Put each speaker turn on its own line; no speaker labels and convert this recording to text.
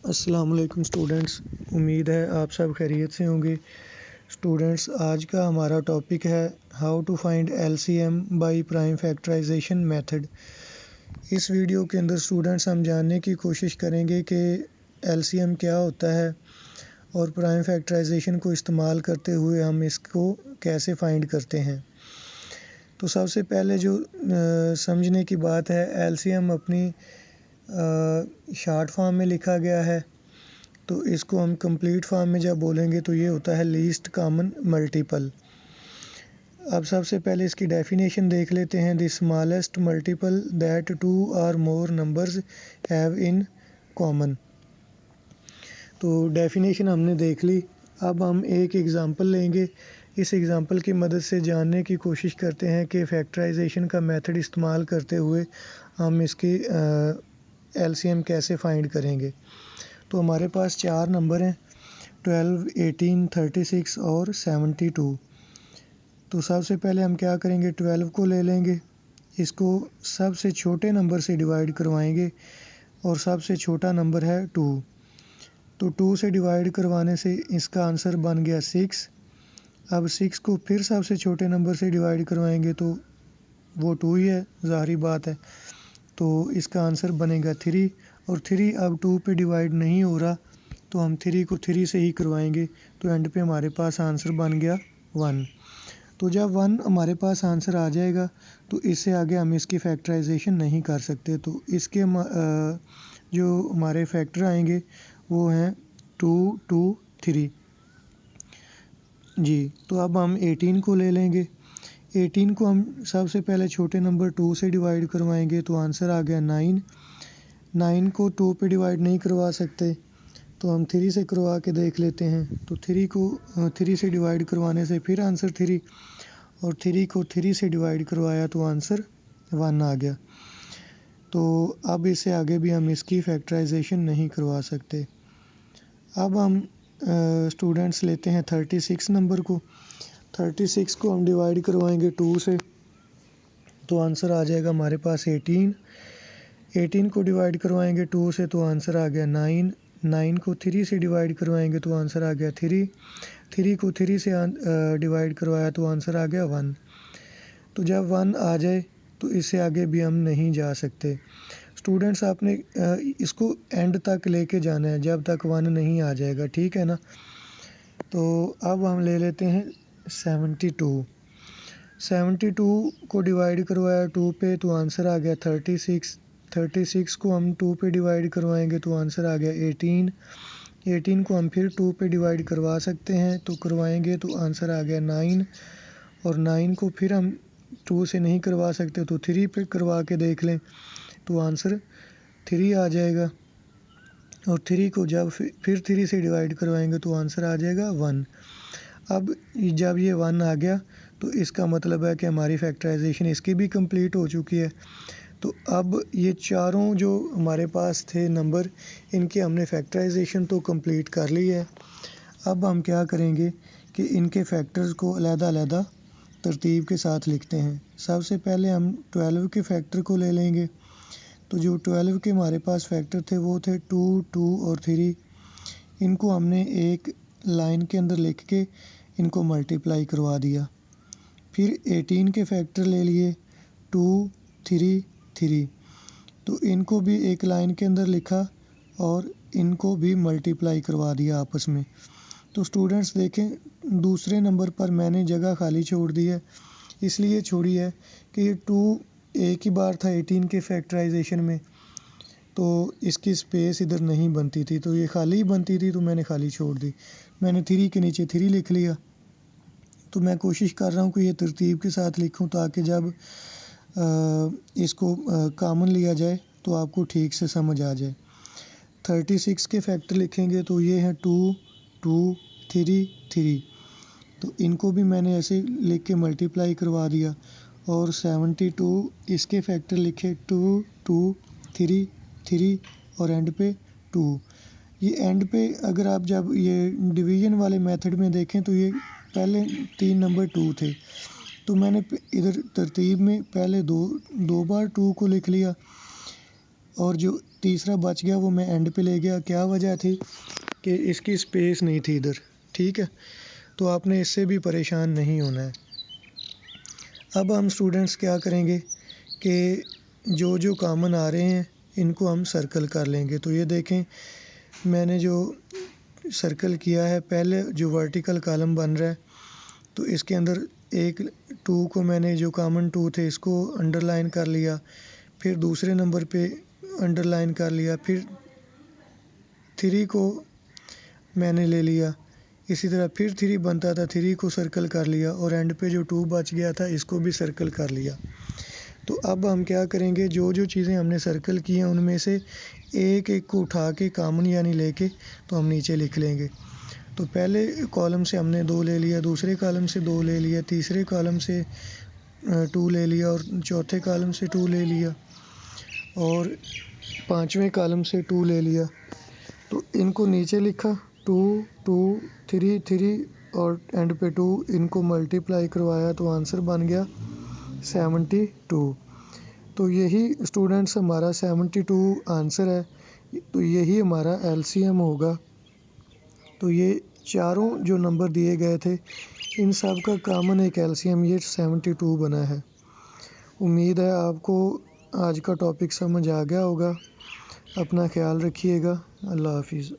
अस्सलाम वालेकुम स्टूडेंट्स, उम्मीद है आप सब खैरियत से होंगे। स्टूडेंट्स, आज का हमारा टॉपिक है how to find LCM by prime factorization method. इस वीडियो के अंदर स्टूडेंट्स हम जानने की कोशिश करेंगे कि एलसीएम क्या होता है और प्राइम फैक्टराइजेशन को इस्तेमाल करते हुए हम इसको कैसे फाइंड करते हैं। तो सबसे पहले जो समझने की बात है, एलसीएम अपनी शॉर्ट फॉर्म में लिखा गया है, तो इसको हम कंप्लीट फॉर्म में जब बोलेंगे तो ये होता है लीस्ट कॉमन मल्टीपल। अब सबसे पहले इसकी डेफिनेशन देख लेते हैं। The smallest multiple that two or more numbers have in common. तो डेफिनेशन हमने देख ली। अब हम एक एग्ज़ाम्पल लेंगे। इस एग्ज़ाम्पल की मदद से जानने की कोशिश करते हैं कि फैक्टराइजेशन का मेथड इस्तेमाल करते हुए हम इसकी एलसीएम कैसे फाइंड करेंगे। तो हमारे पास चार नंबर हैं, 12, 18, 36 और 72। तो सबसे पहले हम क्या करेंगे, 12 को ले लेंगे, इसको सबसे छोटे नंबर से डिवाइड करवाएंगे और सबसे छोटा नंबर है 2। तो 2 से डिवाइड करवाने से इसका आंसर बन गया 6। अब 6 को फिर सबसे छोटे नंबर से डिवाइड करवाएंगे तो वो 2 ही है, ज़ाहिरी बात है। तो इसका आंसर बनेगा 3। और 3 अब 2 पे डिवाइड नहीं हो रहा, तो हम 3 को 3 से ही करवाएंगे, तो एंड पे हमारे पास आंसर बन गया 1। तो जब 1 हमारे पास आंसर आ जाएगा तो इससे आगे हम इसकी फैक्टराइजेशन नहीं कर सकते। तो इसके जो हमारे फैक्टर आएंगे वो हैं 2, 2, 3 जी। तो अब हम 18 को ले लेंगे। 18 को हम सबसे पहले छोटे नंबर 2 से डिवाइड करवाएंगे तो आंसर आ गया 9। 9 को 2 पे डिवाइड नहीं करवा सकते, तो हम 3 से करवा के देख लेते हैं। तो 3 को 3 से डिवाइड करवाने से फिर आंसर 3, और 3 को 3 से डिवाइड करवाया तो आंसर 1 आ गया। तो अब इससे आगे भी हम इसकी फैक्टराइजेशन नहीं करवा सकते। अब हम स्टूडेंट्स लेते हैं 36 नंबर को। 36 को हम डिवाइड करवाएंगे 2 से, तो आंसर आ जाएगा हमारे पास 18। 18 को डिवाइड करवाएंगे 2 से तो आंसर आ गया 9। 9 को 3 से डिवाइड करवाएंगे तो आंसर आ गया 3। 3 को 3 से डिवाइड करवाया तो आंसर आ गया 1। तो जब 1 आ जाए तो इससे आगे भी हम नहीं जा सकते। स्टूडेंट्स, आपने इसको एंड तक लेके जाना है जब तक 1 नहीं आ जाएगा, ठीक है ना। तो अब हम ले लेते हैं 72। 72 को डिवाइड करवाया 2 पे तो आंसर आ गया 36। 36 को हम 2 पे डिवाइड करवाएंगे तो आंसर आ गया 18। 18 को हम फिर 2 पे डिवाइड करवा सकते हैं, तो करवाएंगे तो आंसर आ गया 9। और 9 को फिर हम 2 से नहीं करवा सकते, तो 3 पे करवा के देख लें तो आंसर 3 आ जाएगा। और 3 को जब फिर 3 से डिवाइड करवाएंगे तो आंसर आ जाएगा 1। अब जब ये 1 आ गया तो इसका मतलब है कि हमारी फैक्टराइजेशन इसकी भी कंप्लीट हो चुकी है। तो अब ये चारों जो हमारे पास थे नंबर, इनके हमने फैक्टराइजेशन तो कंप्लीट कर ली है। अब हम क्या करेंगे कि इनके फैक्टर्स को अलग-अलग तरतीब के साथ लिखते हैं। सबसे पहले हम 12 के फैक्टर को ले लेंगे। तो जो 12 के हमारे पास फैक्टर थे वो थे 2, 2 और 3। इनको हमने एक लाइन के अंदर लिख के इनको मल्टीप्लाई करवा दिया। फिर 18 के फैक्टर ले लिए, 2, 3, 3। तो इनको भी एक लाइन के अंदर लिखा और इनको भी मल्टीप्लाई करवा दिया आपस में। तो स्टूडेंट्स देखें, दूसरे नंबर पर मैंने जगह खाली छोड़ दी है। इसलिए छोड़ी है कि ये 2 एक ही बार था 18 के फैक्टराइजेशन में, तो इसकी स्पेस इधर नहीं बनती थी, तो ये खाली बनती थी, तो मैंने खाली छोड़ दी। मैंने 3 के नीचे 3 लिख लिया। तो मैं कोशिश कर रहा हूँ कि ये तरतीब के साथ लिखूँ ताकि जब इसको कॉमन लिया जाए तो आपको ठीक से समझ आ जाए। 36 के फैक्टर लिखेंगे तो ये है 2, 2, 3, 3। तो इनको भी मैंने ऐसे लिख के मल्टीप्लाई करवा दिया। और 72 इसके फैक्टर लिखे 2, 2, 3, 3 और एंड पे 2। ये एंड पे अगर आप जब ये डिवीज़न वाले मेथड में देखें तो ये पहले 3 नंबर 2 थे, तो मैंने इधर तरतीब में पहले दो बार 2 को लिख लिया, और जो तीसरा बच गया वो मैं एंड पे ले गया। क्या वजह थी कि इसकी स्पेस नहीं थी इधर, ठीक है। तो आपने इससे भी परेशान नहीं होना है। अब हम स्टूडेंट्स क्या करेंगे कि जो जो कॉमन आ रहे हैं इनको हम सर्कल कर लेंगे। तो ये देखें मैंने जो सर्कल किया है, पहले जो वर्टिकल कॉलम बन रहा है तो इसके अंदर एक 2 को मैंने जो कॉमन 2 थे इसको अंडरलाइन कर लिया, फिर दूसरे नंबर पे अंडरलाइन कर लिया, फिर 3 को मैंने ले लिया, इसी तरह फिर 3 बनता था 3 को सर्कल कर लिया और एंड पे जो 2 बच गया था इसको भी सर्कल कर लिया। तो अब हम क्या करेंगे, जो जो चीज़ें हमने सर्कल की हैं उनमें से एक एक को उठा के कॉमन यानी लेके तो हम नीचे लिख लेंगे। तो पहले कॉलम से हमने 2 ले लिया, दूसरे कॉलम से 2 ले लिया, तीसरे कॉलम से 2 ले लिया और चौथे कॉलम से 2 ले लिया और पांचवें कॉलम से 2 ले लिया। तो इनको नीचे लिखा 2 2 3 3 और एंड पे 2, इनको मल्टीप्लाई करवाया तो आंसर बन गया 72। तो यही स्टूडेंट्स हमारा 72 आंसर है। तो यही हमारा एलसीएम होगा। तो ये चारों जो नंबर दिए गए थे इन सब का कॉमन एक एलसीएम ये 72 बना है। उम्मीद है आपको आज का टॉपिक समझ आ गया होगा। अपना ख्याल रखिएगा। अल्लाह हाफिज़।